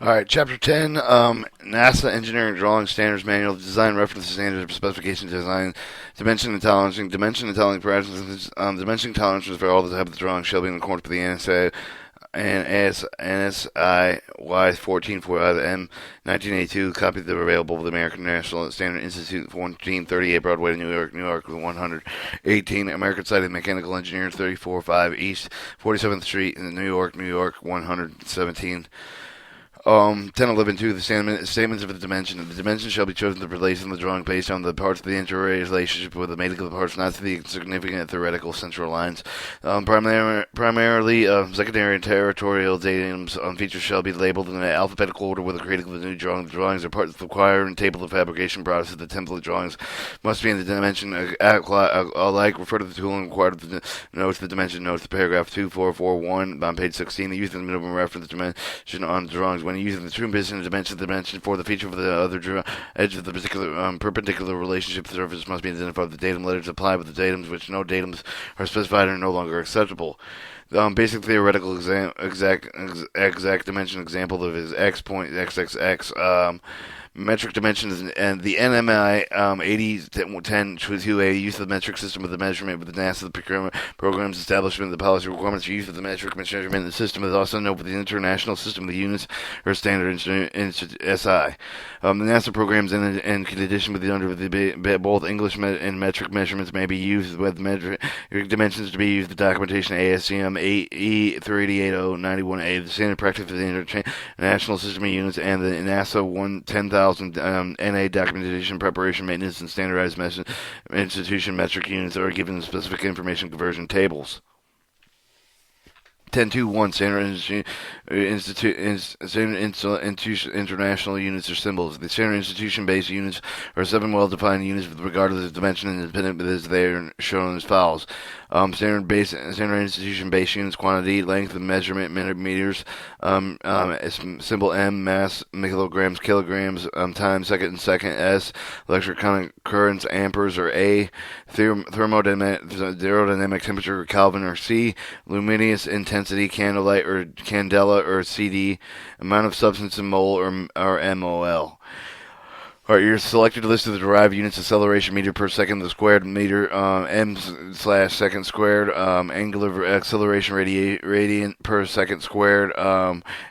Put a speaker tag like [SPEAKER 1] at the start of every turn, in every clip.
[SPEAKER 1] All right, Chapter 10, NASA Engineering Drawing Standards Manual, Design References, Standards, Specifications, Design, Dimension and Tolerancing, Dimension and Tolerancing Parameters, Dimension tolerances for all the type of the drawing shall be in accordance with the NSA and NSI Y14 for M 1982. Copies that are available with the American National Standard Institute, 1438 Broadway, New York, New York, 118. American Society of Mechanical Engineers, 345 East 47th Street, in New York, New York, 117. 10.11.2. The statements of the dimension. The dimension shall be chosen to place in the drawing based on the parts of the interrelationship with the mating of the parts, not to the significant theoretical central lines. Primarily, secondary and territorial datums features shall be labeled in alphabetical order with the creating of the new drawing. The drawings are parts required and table of fabrication process. The template drawings must be in the dimension alike. Refer to the tool and required the notes. The dimension notes. The paragraph 2441 on page 16. The use of the minimum reference dimension on the drawings. When using the true business dimension for the feature of the other edge of the particular perpendicular relationship surface must be identified. The datum letters apply with the datums which no datums are specified and are no longer acceptable. Basic theoretical exact dimension example of is x point xxx. Metric dimensions and the NMI 8010-2A use of the metric system of the measurement with the NASA procurement programs establishment of the policy requirements for use of the metric measurement system is also known with the International System of the Units or Standard SI. The NASA programs in condition with the under both English and metric measurements may be used with metric dimensions to be used. The documentation ASCM E38091A, the standard practice for the International System of Units, and the NASA 110,000 NA documentation, preparation, maintenance, and standardized institution metric units are given specific information conversion tables. 10.2.1 Standard International Units or symbols. The standard institution-based units are 7 well-defined units with regard to the dimension and independent as they are shown as follows. Standard institution-based units: quantity, length, and measurement, meters. Symbol M, mass, kilograms, time, second, S, electric currents, amperes, or A, thermodynamic temperature, Kelvin, or C, luminous intensity, candlelight or candela, or CD, amount of substance in mole, or MOL. Alright, you're selected a list of the derived units: acceleration meter per second, the squared meter, m/second squared, angular acceleration radiant per second squared,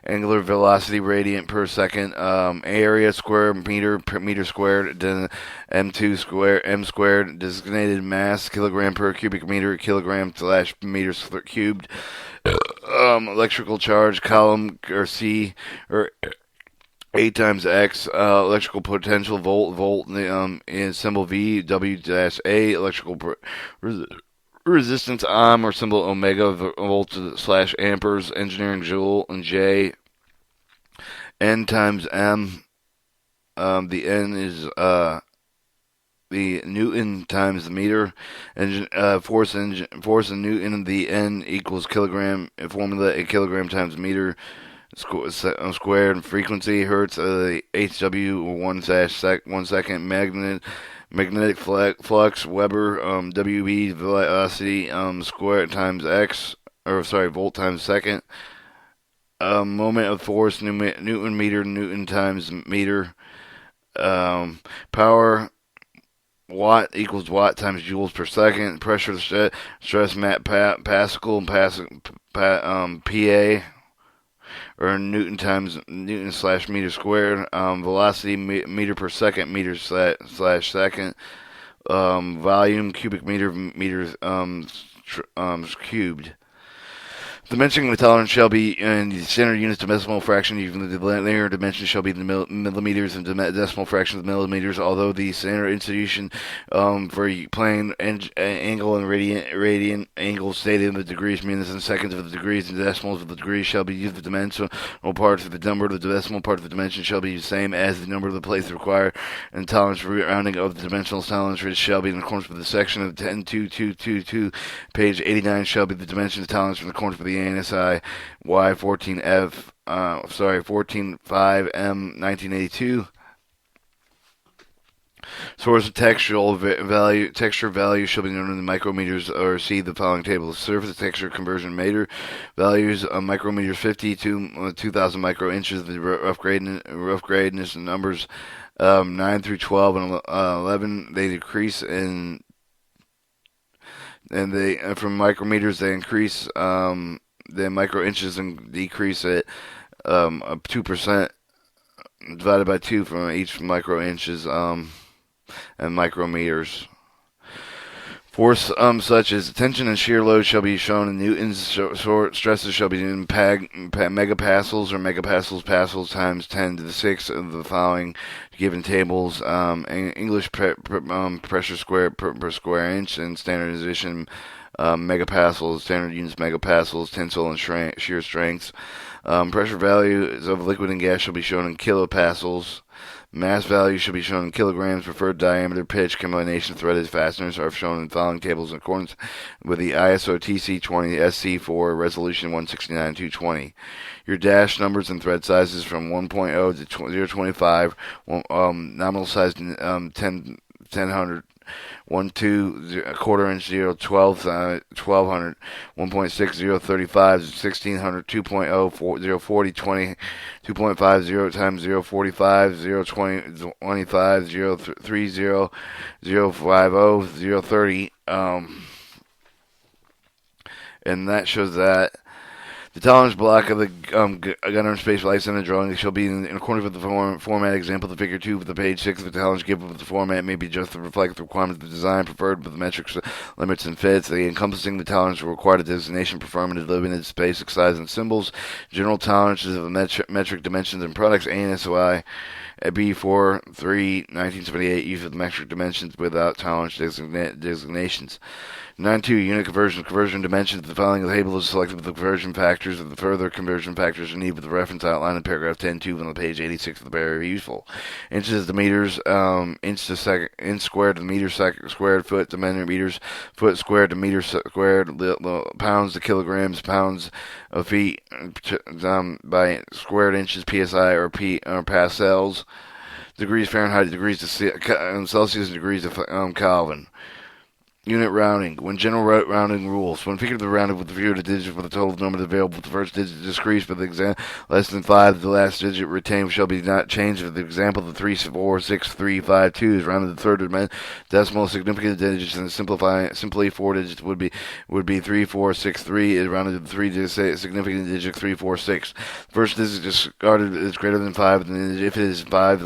[SPEAKER 1] angular velocity radiant per second, area squared meter per meter squared, m2 square m squared, designated mass kilogram per cubic meter, kilogram/meter cubed, electrical charge column or C or A times X, electrical potential, volt, in symbol V, W-A, electrical resistance, ohm, or symbol omega, volt/amperes, engineering joule, and J, N times M, the N is, the Newton times the meter, force in Newton, the N equals kilogram, formula, a kilogram times meter, squared, frequency, hertz, HW, 1 second, magnetic flux, Weber, WB, velocity, square times X, volt times second, moment of force, Newton meter, Newton times meter, power, watt equals watt times joules per second, pressure, stress, Pascal, PA, or Newton/meter squared, velocity meter per second, meter/second, volume cubic meter, cubed. The dimension of the tolerance shall be in the standard units of decimal fraction. Even the linear dimension shall be the millimeters and decimal fractions of millimeters. Although the standard institution for plane angle and radian angle stated in the degrees, minutes, and seconds of the degrees, and decimals of the degrees shall be used. The dimensional parts of the number of the decimal part of the dimension shall be the same as the number of the places required, and tolerance for rounding of the dimensional tolerance rate shall be in accordance with the section of 10.2.2.2, page 89 shall be the dimensions of tolerance in accordance with the ANSI Y14F, 14.5 M 1982. Source of texture value shall be known in the micrometers, or see the following table. Surface texture conversion meter values, micrometers 50 to 2,000 micro inches. The rough gradeness numbers 9 through 12 and 11, they decrease and they from micrometers they increase the micro inches and decrease at 2%, divided by 2 from each micro inches and micrometers. Force such as tension and shear load shall be shown in newtons. Stresses shall be in megapascals or megapascals times 10 to the 6 of the following given tables. English pressure square per square inch, and standardization megapascals, standard units megapascals, tensile and shear strengths. Pressure values of liquid and gas shall be shown in kilopascals. Mass value should be shown in kilograms. Preferred diameter, pitch, combination threaded fasteners are shown in following tables in accordance with the ISO TC20 SC4 resolution 169-220. Your dash numbers and thread sizes from 1.0 to 0.25, nominal size 1000, 1 2 a quarter inch 0 1200 1.6 0 35 1600 2.0 0 40 20 2.5 0 times 0 45 0 20 25 0 30 0 50 0 30 and that shows that the tolerance block of the gunner space lights in the drawing shall be in accordance with the format example. The figure 2 of the page 6 of the tolerance given with the format may be just to reflect the requirements of the design preferred with the metrics, limits, and fits. The encompassing the tolerance will require a designation, performance, limited space, size, and symbols. General tolerances of the metric dimensions and products. ANSOI B4 3 1978 use of the metric dimensions without tolerance designations. 9.2 unit conversion dimensions. The following table is selected with the conversion factors. Of the further conversion factors are needed with the reference outline in paragraph 10.2 on page 86 of the very useful. Inches to meters, inch to second, inch squared to meter squared, foot to meters, foot squared to meter squared, pounds to kilograms, pounds of feet by squared inches, psi or pascals, degrees Fahrenheit, degrees to Celsius, degrees of Kelvin. Unit rounding. When general rounding rules. When figuratively rounded with the view of the digit for the total number available, with the first digit decreased for the example less than 5, the last digit retained shall be not changed. For the example, the 3, 4, 6, 3, 5, 2 is rounded to the third decimal significant digits, and simply 4 digits would be 3, 4, 6, 3 is rounded to the 3 significant digit 3, 4, 6. First digit discarded is greater than 5, and if it is 5,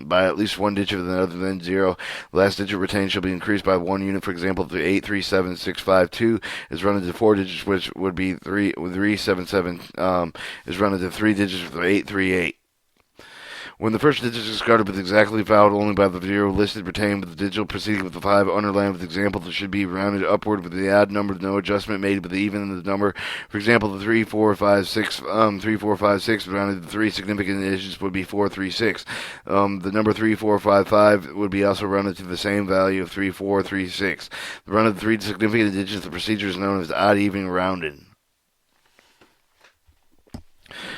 [SPEAKER 1] by at least 1 digit other than 0, the last digit retained shall be increased by 1 unit. For example, the 837652 is run into 4 digits, which would be 377 is run into 3 digits with 838. When the first digit is discarded with exactly followed only by the 0 listed, retained with the digit proceeding with the 5 underlined with the example that should be rounded upward with the odd number, no adjustment made with the even in the number. For example, the 3, 4, 5, 6, 3, 4, 5, 6 rounded to 3 significant digits would be 4, 3, 6. The number 3, 4, 5, 5 would be also rounded to the same value of 3, 4, 3, 6. The run of the 3 significant digits, the procedure is known as odd even rounding.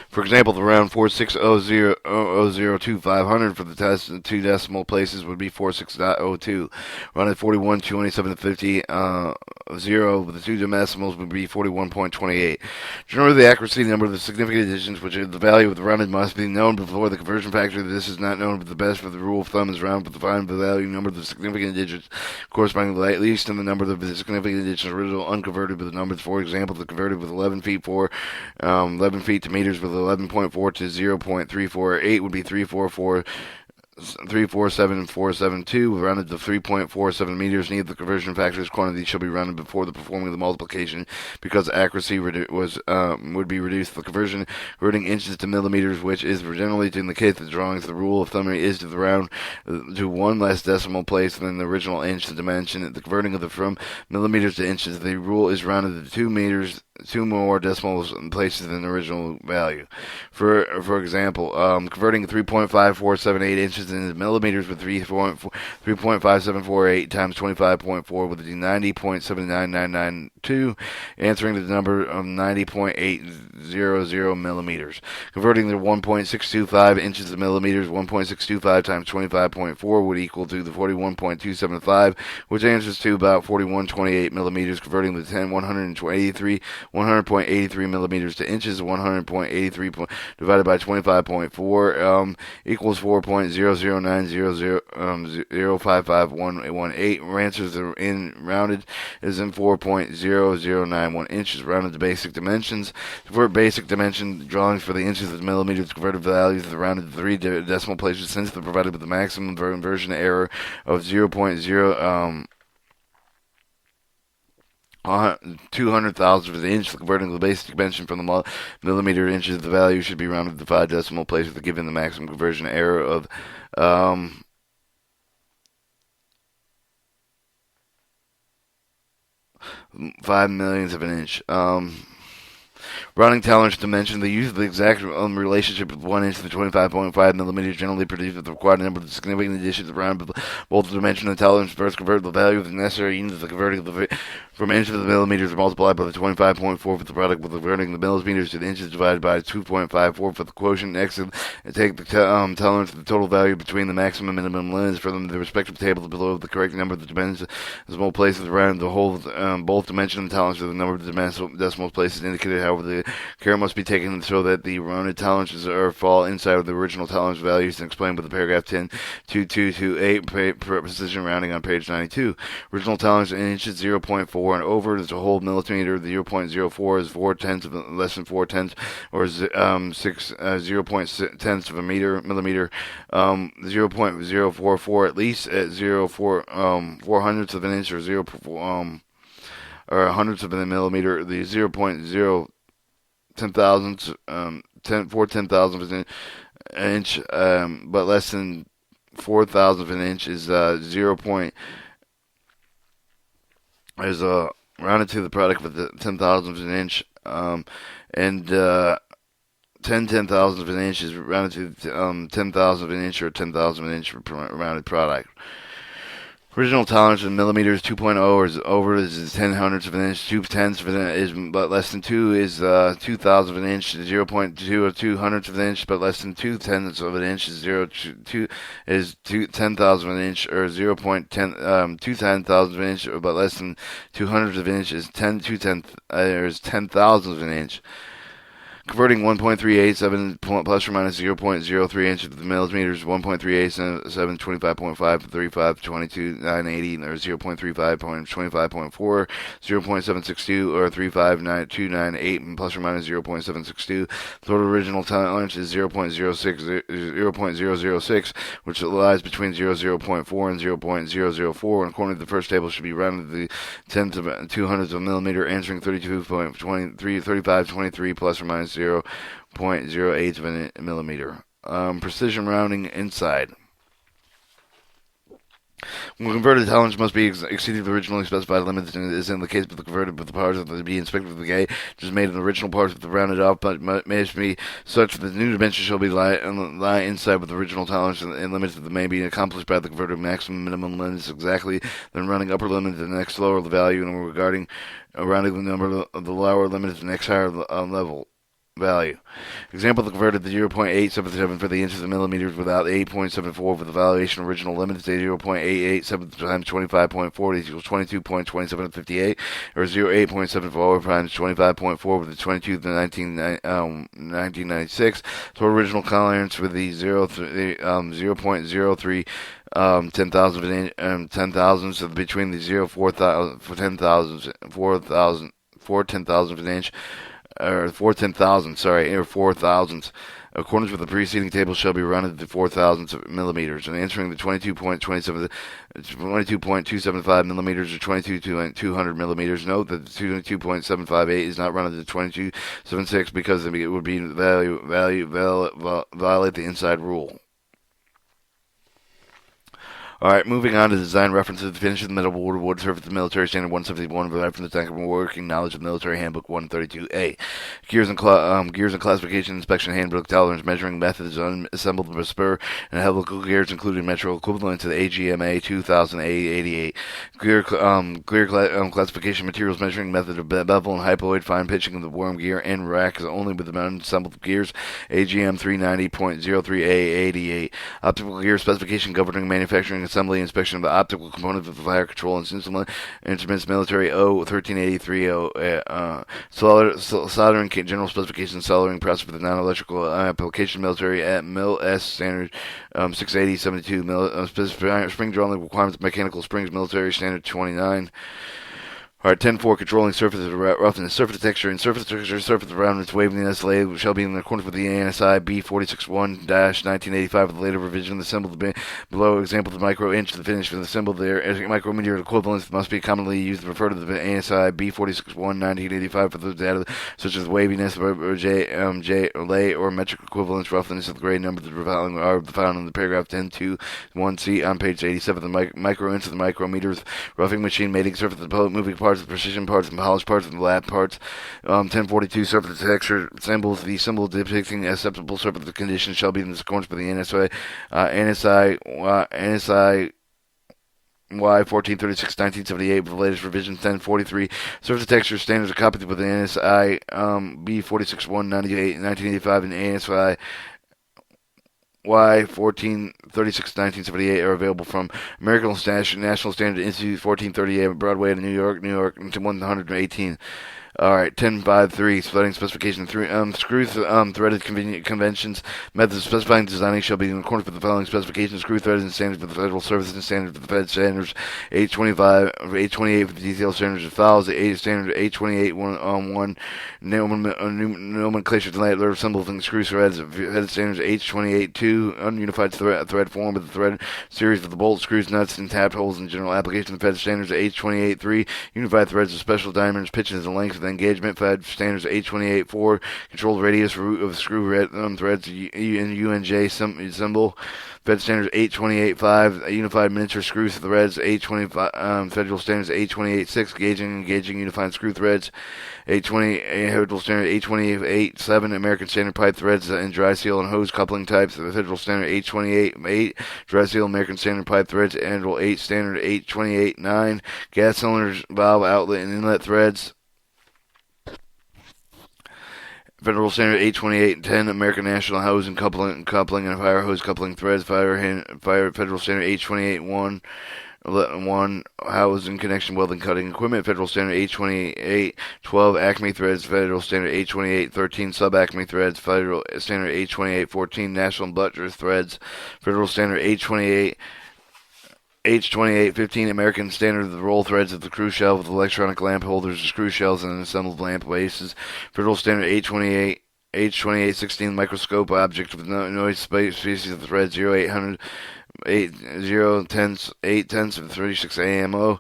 [SPEAKER 1] For example, the round 4600002 500 for the test in 2 decimal places would be 46.02. Round at 41 27 50 0 with the 2 decimals would be 41.28. Generally, the accuracy number of the significant digits, which is the value of the rounded, must be known before the conversion factor. This is not known, but the best for the rule of thumb is round, but the find the value number of the significant digits corresponding to at least in the number of the significant digits original unconverted with the numbers. For example, the converted with 11 feet 11 feet to meters with 11.4 to 0.348 would be 347.472, rounded to 3.47 meters. Neither the conversion factor's quantity shall be rounded before the performing of the multiplication, because accuracy would be reduced. The converting inches to millimeters, which is generally in the case of the drawings, the rule of thumb is to the round to 1 less decimal place than the original inch. The dimension, the converting of the from millimeters to inches, the rule is rounded to 2 meters two more decimal places than the original value. For example, converting 3.5478 inches into millimeters with 3.5748 times 25.4 with the 90.79992, answering the number of 90.800 millimeters. Converting the 1.625 inches to millimeters, 1.625 times 25.4 would equal to the 41.275, which answers to about 41.28 millimeters. Converting the 100.83 millimeters to inches, 100.83 divided by 25.4 equals 4.00900055118. Answers are in rounded is in 4.0091 inches. Rounded to basic dimensions. For basic dimension drawings for the inches of millimeters, converted values of the rounded to 3 decimal places, since they're provided with the maximum inversion error of 0.0 200,000 of an inch. Converting the basic dimension from the millimeter to inches, the value should be rounded to 5 decimal places, given the maximum conversion error of 5 millionths of an inch. Rounding tolerance dimension, the use of the exact relationship of 1 inch to 25.5 millimeters generally produces the required number of significant additions around both the dimension and tolerance. First, convert the value of the necessary units of the converting from inches to the millimeters multiplied by the 25.4 for the product, with converting the millimeters to the inches divided by 2.54 for the quotient. Next, and take the tolerance of the total value between the maximum and minimum limits for them, the respective tables below the correct number of the dimensions decimal places around the whole both dimension and tolerance of the number of the decimal places indicated. However, the care must be taken so that the rounded tolerances fall inside of the original tolerance values, and explained with the paragraph 10.2228 precision rounding on page 92. Original tolerance in inches 0.4 and over is a whole millimeter. The 0.04 is 4/10 of less than 4/10, or 0.10 of a millimeter. 0.044 at least at 4 hundredths of an inch, or 0 or hundredths of a millimeter. The 0.0 10 thousandths, 4/10,000 of an inch, but less than 4,000 of an inch is 0. Is rounded to the product with the 10,000 of an inch, and 10/10,000 of an inch is rounded to 10,000 of an inch, or 10,000 of an inch for rounded product. Original tolerance in millimeters 2.0 or over is 10 hundredths of an inch. 2/10 of an inch is but less than 2 is 2,000 of an inch. 0.2 or 2 hundredths of an inch but less than 2/10 of an inch is 0.2 is 10,000 of an inch, or 0.10 2/10,000 of an inch but less than 2 hundredths of an inch is 10/2/10 is 10,000 of an inch. Converting 1.387 plus or minus 0.03 inches to the millimeters, 1.387 25.5 35 22 980, or 0.35.25.4, 0.762, or 359.298 plus or minus 0.762. Total original tolerance is 0.006, which lies between 0.0.4 and 0.004. And according to the first table, should be rounded to the 10 to 200ths of a millimeter, answering 3523 plus or minus 0.08 of a millimeter. Precision rounding inside. When converted, tolerance must be exceeded the originally specified limits, and is in the case of the converted with the parts of the be inspected with the gauge, which is made in the original parts with the rounded off, but may be such that the new dimension shall be lie inside with the original tolerance, and limits that may be accomplished by the converted maximum minimum limits exactly, then running upper limit to the next lower value, and regarding rounding the number of the lower limit to the next higher level value. Example, the converted the 0.877 for the inches and millimeters without 8.74 for the valuation original limit to 0.887 times 25.4 equals 22.2758, or 0.874 times 25.4 with the 22 to 1996. Total original tolerance with the 0.03 10 thousandths, so between the 0.4 10,000 of an inch, or 4/10,000, or 4 thousandths. Accordance with the preceding table, shall be rounded to 4 thousandths of millimeters, and answering the 22.275 millimeters, or 200 millimeters. Note that the 22.758 is not rounded to 22.76 because it would be violate the inside rule. All right, moving on to design references. The finish of the metal wood surface of military standard 171 reference to working knowledge of military handbook 132A. Gears and classification inspection handbook tolerance measuring methods assembled with spur and helical gears including metro equivalent to the AGMA 2088. Classification materials measuring method of bevel and hypoid fine pitching of the worm gear and rack only with the mounted assembled gears AGM 390.03A88. Optical gear specification governing manufacturing, assembly, inspection of the optical components of the fire control and instruments, military O 1383 soldering general specifications, soldering process for the non-electrical application, military at Mil S standard 680.72 spring drawing requirements, mechanical springs, military standard 29. All right, 10.4, controlling surface roughness, surface texture, and surface roundness, waviness, laid shall be in accordance with the ANSI B461-1985 of the later revision. The symbol below example the micro inch the finish for the symbol there as micrometer equivalents must be commonly used to refer to the ANSI B461-1985 for those data such as waviness, lay, or metric equivalence, roughness of the grade number that are found in the paragraph 10.2.1c on page 87. The micro inch of the micrometers, roughing machine, mating surface, the moving parts, the precision parts, and polished parts, and the lab parts. 1042 surface texture symbols. The symbol depicting acceptable surface conditions shall be in accordance with the NSI Y 1436-1978 with the latest revision 1043. Surface texture standards are copied with the NSI B 461-1985 and ANSI Y 1436-1978 are available from American National Standard Institute 1438 Broadway in New York, 118. All right, 10.5.3, threading specification. Screw threaded conventions. Methods of specifying designing shall be in accordance with the following specifications. Screw threads and standards for the Federal Service and standards for the Fed standards. 825, 828 for the detailed standards as follows. The standard 828 1 nomenclature letter symbols and screw threads. Head standards 828 2 ununified thread form with the thread series of the bolts, screws, nuts, and tapped holes in general application. The Fed standards 828 3 unified threads of special diameters, pitches, and lengths. Engagement Fed standards 828.4 controlled radius root of screw threads in UNJ symbol. Fed standards 828.5 unified miniature screw threads. 825 federal standards 828.6 gauging unified screw threads. 828 federal standard 828.7 American standard pipe threads and dry seal and hose coupling types. The federal standard 828.8 dry seal American standard pipe threads. Annual 8 standard 828.9 gas cylinders valve outlet and inlet threads. Federal Standard 828.10 American National Hose and Coupling and Fire Hose Coupling Threads. Fire Federal Standard 828.1 Hose and Connection Welding Cutting Equipment. Federal Standard 828.12 Acme Threads. Federal Standard 828.13 Sub Acme Threads. Federal Standard 828.14 National Buttress Threads. Federal Standard 828.15 American Standard of the roll threads of the crew shell with electronic lamp holders, screw shells, and assembled lamp bases. Federal Standard 828. H2816 microscope object with noise species of thread 0800 8 tenths of 36 AMO.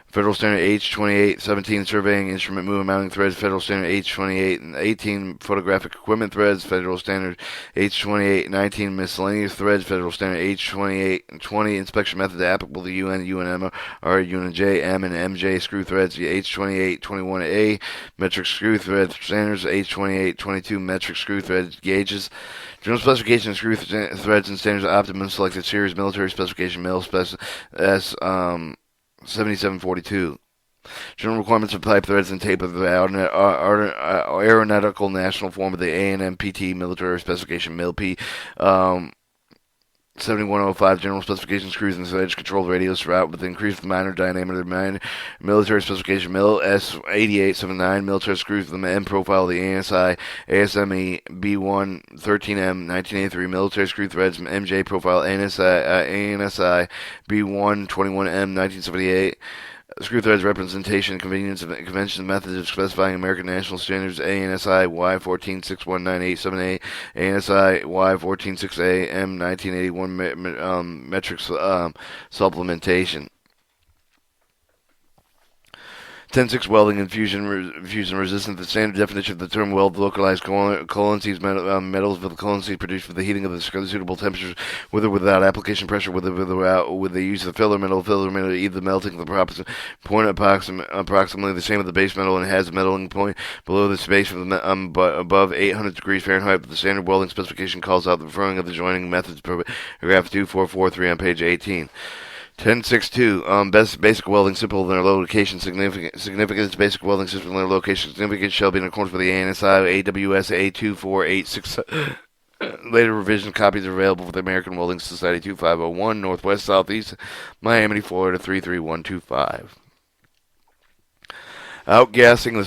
[SPEAKER 1] Federal Standard H2817 surveying instrument movement mounting threads. Federal Standard H2818 photographic equipment threads. Federal Standard H2819 miscellaneous threads. Federal Standard H2820 inspection method applicable to UN, UNM, R, UNJ, M, and MJ screw threads. H2821A metric screw thread standards. H2822 metric screw thread gauges. General specification of screw threads and standards of optimum selected series military specification mil spec S 7742. General requirements of pipe threads and tape of the aeronautical national form of the ANMPT military specification MIL-P 7105 general specification screws and threads controlled radius route with increased minor diameter military specification MIL S8879 military screws with the M profile of the ASI ASME B1 13M 1983 military screw threads MJ profile ANSI B1 21M 1978 screw threads representation, convenience, of convention methods of specifying American National Standards ANSI Y1461978, ANSI Y146A M 1981 metrics supplementation. 10.6 Welding and fusion resistant. The standard definition of the term weld: localized coloncies, metals with coloncies produced for the heating of the suitable temperatures, with or without application pressure, with the use of filler metal, either melting the point approximately the same as the base metal, and has a melting point below the space above 800 degrees Fahrenheit. The standard welding specification calls out the referring of the joining methods, paragraph 2443 on page 18. 10.6.2, basic welding simple in their location significance. Basic welding system in their location significance shall be in accordance with the ANSI AWS A24866. Later revision copies are available for the American Welding Society 2501, Northwest Southeast, Miami, Florida 33125. Outgassing the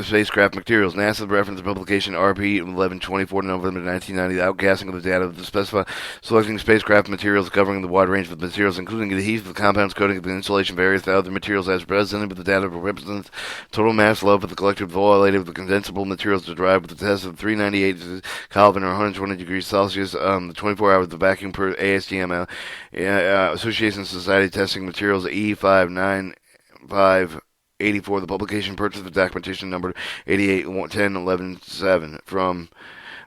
[SPEAKER 1] spacecraft materials. NASA reference publication RP 1124 November 1990. The outgassing of the data of the specified selecting spacecraft materials covering the wide range of materials, including adhesive, the compounds, coating, the insulation, various other materials as presented with the data represents total mass load of the collective volatile of the condensable materials derived with the test of 398 Kelvin or 120 degrees Celsius. The 24 hours of vacuum per ASTM Association Society testing materials E595. 84. The publication purchased the documentation number 881011.7 from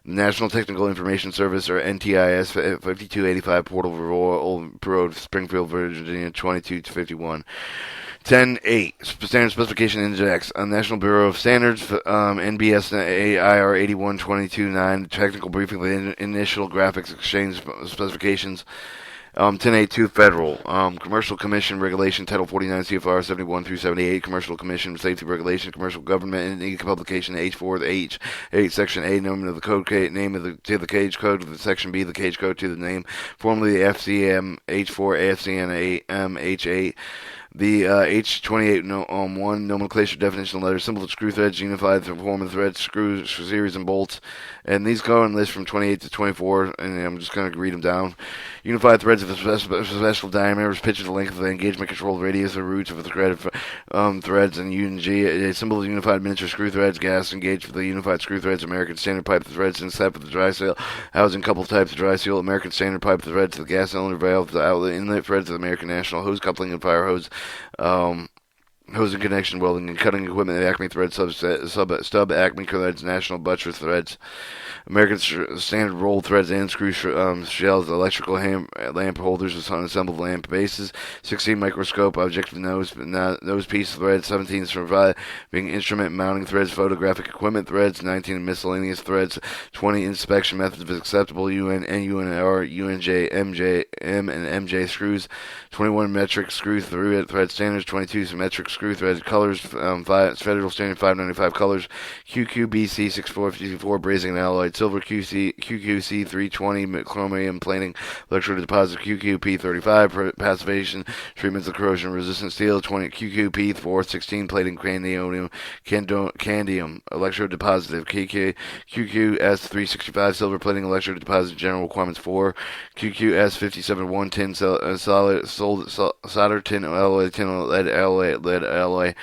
[SPEAKER 1] the National Technical Information Service, or NTIS, 5285 Portal Road, Springfield, Virginia 2251. 10.8. Standard Specification Index. National Bureau of Standards, NBS IR 81229. Technical briefing, the initial graphics exchange specifications. 10.8.2 Federal Commercial Commission Regulation Title 49 CFR 71 through 78 Commercial Commission Safety Regulation Commercial Government Publication H4 H8 Section A Name of the code name of the cage code of the Section B the cage code to the name formerly the FCM H4 AFCN H8 the H28 nomenclature definition letter symbol of screw threads unified the form of threads screws series and bolts, and these go in list from 28 to 24, and I'm just going to read them down. Unified threads of a special diameters, pitch of the length of the engagement control radius or roots of the thread threads, and UNG a symbol of unified miniature screw threads gas engaged for the unified screw threads American standard pipe threads inset with the dry seal housing couple types of dry seal American standard pipe threads the gas cylinder valve the outlet inlet threads of the American National hose coupling and fire hose hose and connection welding and cutting equipment Acme thread stub Acme threads National buttress threads American standard roll threads and screw shells electrical lamp holders with unassembled lamp bases 16 microscope objective nose piece threads 17 surviving instrument mounting threads photographic equipment threads 19 miscellaneous threads 20 inspection methods of acceptable UN NUNR UNJ MJ M and MJ screws 21 metric screw through thread standards 22 symmetric screw thread colors federal standard 595 colors QQBC 6454 brazing and alloyed silver QQC 320 chromium plating electrode deposit QQP 35 passivation treatments of corrosion resistant steel 20 QQP 416 plating candium electrode deposit QQS 365 silver plating electrode deposit general requirements 4 QQS 57 tin solder tin alloy lead alloy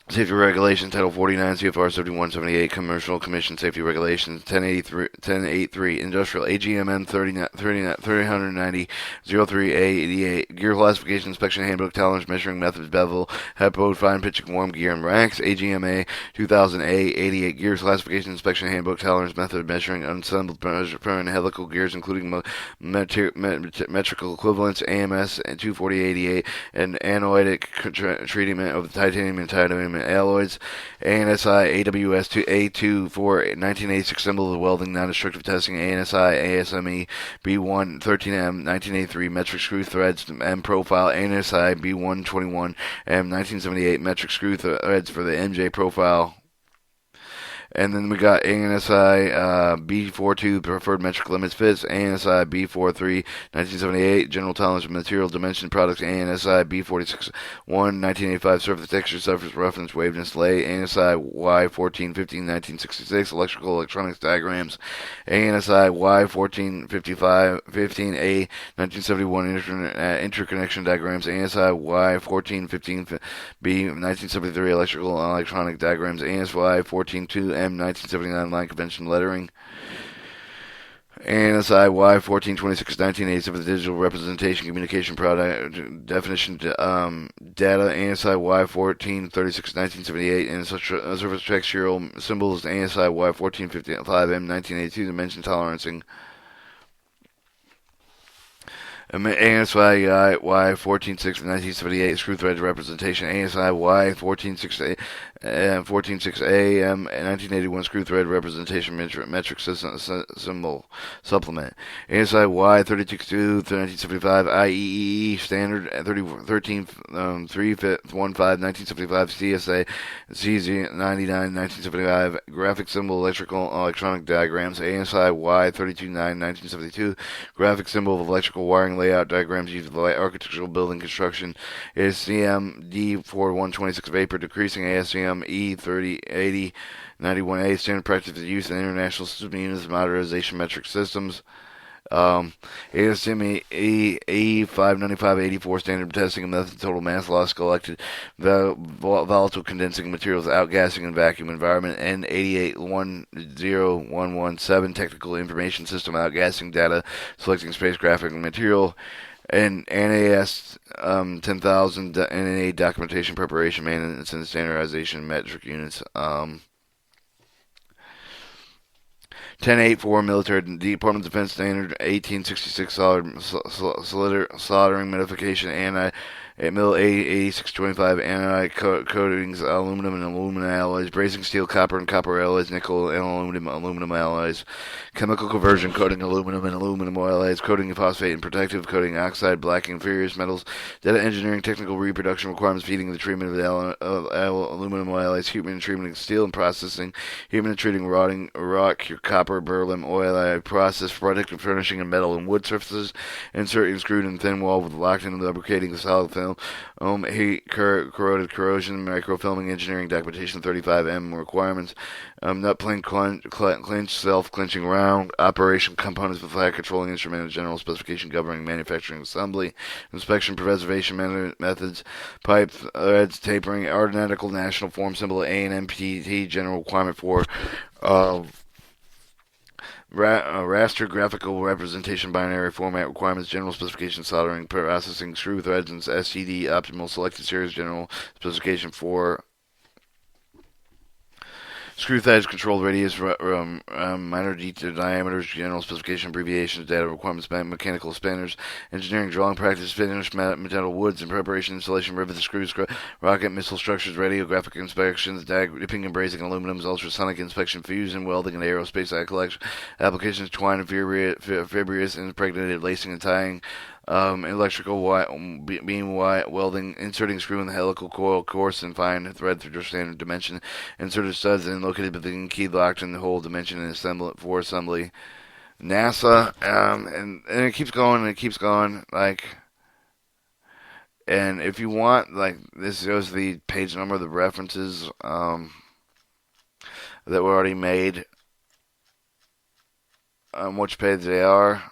[SPEAKER 1] Safety Regulation Title 49 CFR 7178 Commercial Commission Safety Regulations 1083 Industrial AGMN 390 03A88 Gear Classification Inspection Handbook Tolerance Measuring Methods Bevel HEPO Fine Pitching Warm Gear and Racks AGMA 2000A 88 Gears Classification Inspection Handbook Tolerance Method Measuring Unassembled and Helical Gears including metrical equivalents AMS and 24088 and anoidic treatment of the titanium and titanium alloys, ANSI AWS to A2 for 1986 symbol of the welding non-destructive testing, ANSI ASME B1 13M 1983 metric screw threads M profile, ANSI B121 M 1978 metric screw threads for the MJ profile. And then we got ANSI B42 preferred metric limits fits, ANSI B43 1978 general tolerance of material dimension products, ANSI B46 1985 surface texture surface roughness waveness lay, ANSI Y1415 1966 electronics diagrams, ANSI Y1455 15A 1971 interconnection diagrams, ANSI Y1415B 1973 electrical and electronic diagrams, ANSI 142M 1979 line convention lettering, ANSI Y1426 1987 Digital Representation Communication Product Definition Data ANSI Y1436 1978 and Surface Textural Symbols ANSI Y1455M 1982 Dimension Tolerancing ANSI Y146 1978 Screw Thread Representation ANSI Y146 146AM 1981 Screw Thread Representation Metric Symbol Supplement ANSI Y322 1975 IEEE Standard 315 1975 CSA CZ99 1975 Graphic Symbol Electronic Diagrams ANSI Y329 1972 Graphic Symbol of Electrical Wiring Layout Diagrams used for architectural building construction ASCM D4126 Vapor Decreasing ASCM E3080 91A Standard Practice for Use in International System Units Modernization Metric Systems ASM E59584 Standard Testing Method Total Mass Loss Collected Volatile Condensing Materials Outgassing and Vacuum Environment N8810117 Technical Information System Outgassing Data Selecting Space Graphic Material and NAS 10,000 NNA Documentation Preparation Maintenance and Standardization Metric Units 1084 Military Department of Defense Standard 1866 Soldering Modification Mil 8625 Coatings Aluminum and aluminum alloys Brazing steel copper and copper alloys Nickel and aluminum alloys Chemical conversion coating aluminum and aluminum alloys Coating phosphate and protective coating oxide blacking inferior metals Data engineering technical reproduction requirements feeding the treatment of aluminum alloys human treatment of steel and processing human treating rotting rock copper beryllium oil process protective furnishing and metal and wood surfaces inserting screwed in thin wall with locked in lubricating the solid film heat corroded corrosion microfilming engineering documentation 35M requirements nut plane clinch self-clinching round operation components with fire controlling instrument and general specification governing manufacturing assembly inspection preservation methods pipe threads tapering aeronautical national form symbol ANMPT general requirement for raster graphical representation binary format requirements general specification soldering processing screw threads and SCD optimal selected series general specification for screw threads controlled radius minor detail diameters general specification abbreviations data requirements mechanical standards engineering drawing practice finished metal woods and preparation installation rivets screws rocket missile structures radiographic inspections dipping and brazing aluminums ultrasonic inspection fusion welding and aerospace applications twine and fibrous impregnated lacing and tying electrical beam welding, inserting screw in the helical coil, coarse and fine thread through standard dimension, inserted studs and located within key locked in the whole dimension and assembly. NASA, and it keeps going and it keeps going, and if you want, this shows the page number of the references, that were already made, which page they are,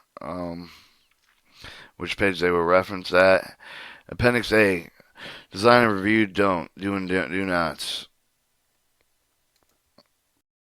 [SPEAKER 1] which page they were referenced at. Appendix A, design and review do nots.